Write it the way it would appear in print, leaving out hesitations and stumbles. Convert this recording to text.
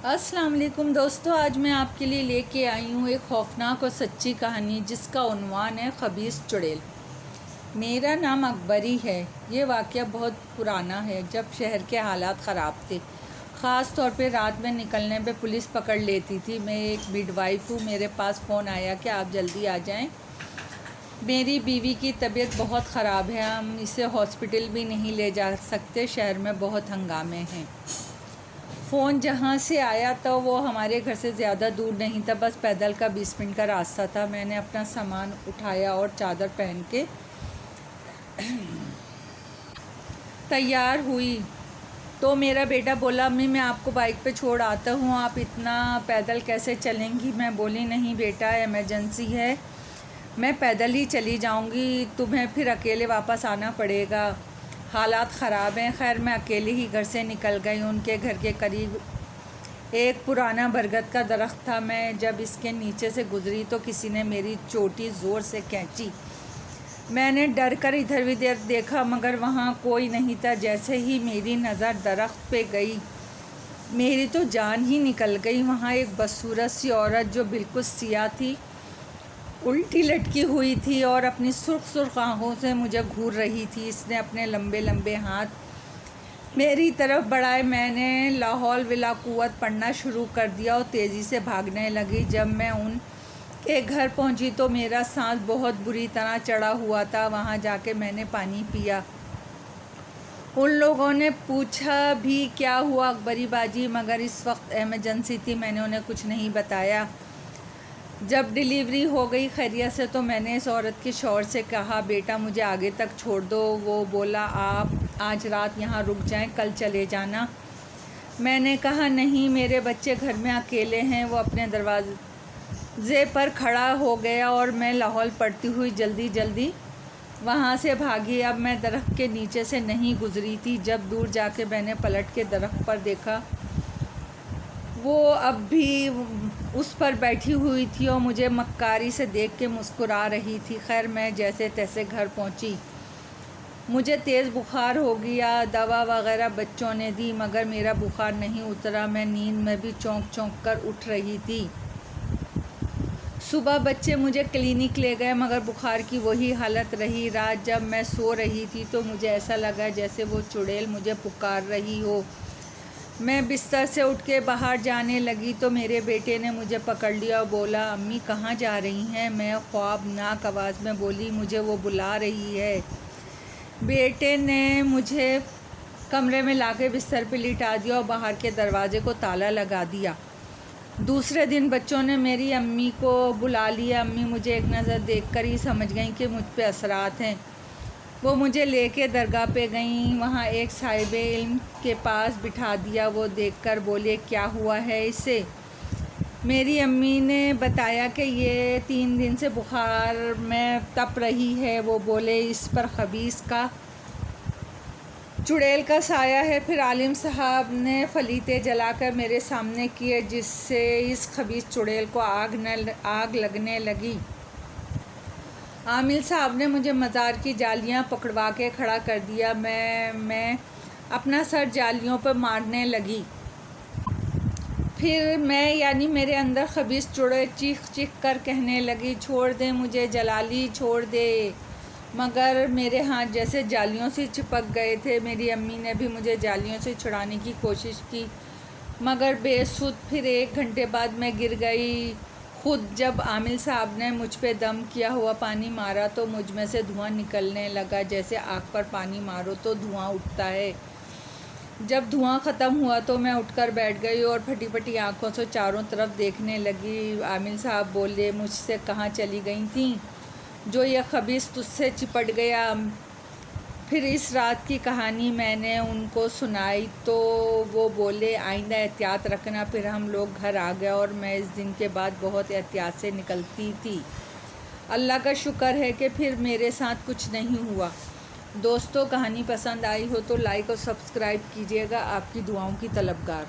अस्सलाम वालेकुम दोस्तों, आज मैं आपके लिए लेके आई हूँ एक खौफनाक और सच्ची कहानी जिसका उन्वान है खबीस चुड़ैल। मेरा नाम अकबरी है। ये वाक़या बहुत पुराना है, जब शहर के हालात ख़राब थे। ख़ास तौर पे रात में निकलने पे पुलिस पकड़ लेती थी। मैं एक मिडवाइफ हूँ। मेरे पास फ़ोन आया कि आप जल्दी आ जाएं, मेरी बीवी की तबीयत बहुत ख़राब है, हम इसे हॉस्पिटल भी नहीं ले जा सकते, शहर में बहुत हंगामे हैं। फ़ोन जहाँ से आया तो वो हमारे घर से ज़्यादा दूर नहीं था, बस पैदल का 20 मिनट का रास्ता था। मैंने अपना सामान उठाया और चादर पहन के तैयार हुई तो मेरा बेटा बोला, अम्मी मैं आपको बाइक पे छोड़ आता हूँ, आप इतना पैदल कैसे चलेंगी? मैं बोली, नहीं बेटा, इमरजेंसी है, मैं पैदल ही चली जाऊँगी, तुम्हें फिर अकेले वापस आना पड़ेगा, हालात ख़राब हैं। खैर मैं अकेले ही घर से निकल गई। उनके घर के करीब एक पुराना बरगद का दरख्त था। मैं जब इसके नीचे से गुज़री तो किसी ने मेरी चोटी ज़ोर से खींची। मैंने डर कर इधर उधर देखा मगर वहाँ कोई नहीं था। जैसे ही मेरी नज़र दरख्त पे गई, मेरी तो जान ही निकल गई। वहाँ एक बदसूरत सी औरत जो बिल्कुल सियाह थी, उल्टी लटकी हुई थी और अपनी सुर्ख सुर्ख आँखों से मुझे घूर रही थी। इसने अपने लंबे लंबे हाथ मेरी तरफ बढ़ाए। मैंने ला हौल वला कुव्वत पढ़ना शुरू कर दिया और तेज़ी से भागने लगी। जब मैं उनके घर पहुंची तो मेरा सांस बहुत बुरी तरह चढ़ा हुआ था। वहां जाके मैंने पानी पिया। उन लोगों ने पूछा भी क्या हुआ अकबरी बाजी, मगर इस वक्त इमरजेंसी थी, मैंने उन्हें कुछ नहीं बताया। जब डिलीवरी हो गई खैरियत से तो मैंने इस औरत के शौहर से कहा, बेटा मुझे आगे तक छोड़ दो। वो बोला, आप आज रात यहाँ रुक जाएं, कल चले जाना। मैंने कहा, नहीं, मेरे बच्चे घर में अकेले हैं। वो अपने दरवाजे पर खड़ा हो गया और मैं लाहौल पड़ती हुई जल्दी जल्दी वहाँ से भागी। अब मैं दरख्त के नीचे से नहीं गुज़री थी। जब दूर जाके मैंने पलट के दरख्त पर देखा, वो अब भी उस पर बैठी हुई थी और मुझे मक्कारी से देख के मुस्कुरा रही थी। खैर मैं जैसे तैसे घर पहुंची। मुझे तेज़ बुखार हो गया, दवा वगैरह बच्चों ने दी मगर मेरा बुखार नहीं उतरा। मैं नींद में भी चौंक चौंक कर उठ रही थी। सुबह बच्चे मुझे क्लिनिक ले गए मगर बुखार की वही हालत रही। रात जब मैं सो रही थी तो मुझे ऐसा लगा जैसे वो चुड़ैल मुझे पुकार रही हो। मैं बिस्तर से उठ के बाहर जाने लगी तो मेरे बेटे ने मुझे पकड़ लिया और बोला, अम्मी कहाँ जा रही हैं? मैं ख्वाबनाक आवाज़ में बोली, मुझे वो बुला रही है। बेटे ने मुझे कमरे में लाके बिस्तर पे लिटा दिया और बाहर के दरवाजे को ताला लगा दिया। दूसरे दिन बच्चों ने मेरी अम्मी को बुला लिया। अम्मी मुझे एक नज़र देखकर ही समझ गई कि मुझ पे असरात हैं। वो मुझे लेके दरगाह पे गईं। वहाँ एक साहिब इल्म के पास बिठा दिया। वो देखकर बोले, क्या हुआ है इसे? मेरी अम्मी ने बताया कि ये 3 दिन से बुखार में तप रही है। वो बोले, इस पर खबीस का चुड़ैल का साया है। फिर आलिम साहब ने फलीते जलाकर मेरे सामने किए, जिससे इस खबीस चुड़ैल को आग लगने लगी। आमिल साहब ने मुझे मज़ार की जालियां पकड़वा के खड़ा कर दिया। मैं अपना सर जालियों पर मारने लगी। फिर मैं यानी मेरे अंदर खबीस चुड़ैल चीख चीख कर कहने लगी, छोड़ दे मुझे जलाली, छोड़ दे। मगर मेरे हाथ जैसे जालियों से चिपक गए थे। मेरी अम्मी ने भी मुझे जालियों से छुड़ाने की कोशिश की मगर बेसुध। फिर 1 घंटे बाद मैं गिर गई खुद। जब आमिल साहब ने मुझ पे दम किया हुआ पानी मारा तो मुझ में से धुआं निकलने लगा, जैसे आग पर पानी मारो तो धुआं उठता है। जब धुआं ख़त्म हुआ तो मैं उठकर बैठ गई और फटी फटी आँखों से चारों तरफ देखने लगी। आमिल साहब बोले, मुझसे कहाँ चली गई थी जो ये खबीस तुझसे चिपट गया? फिर इस रात की कहानी मैंने उनको सुनाई तो वो बोले, आइंदा एहतियात रखना। फिर हम लोग घर आ गए और मैं इस दिन के बाद बहुत एहतियात से निकलती थी। अल्लाह का शुक्र है कि फिर मेरे साथ कुछ नहीं हुआ। दोस्तों, कहानी पसंद आई हो तो लाइक और सब्सक्राइब कीजिएगा। आपकी दुआओं की तलबगार।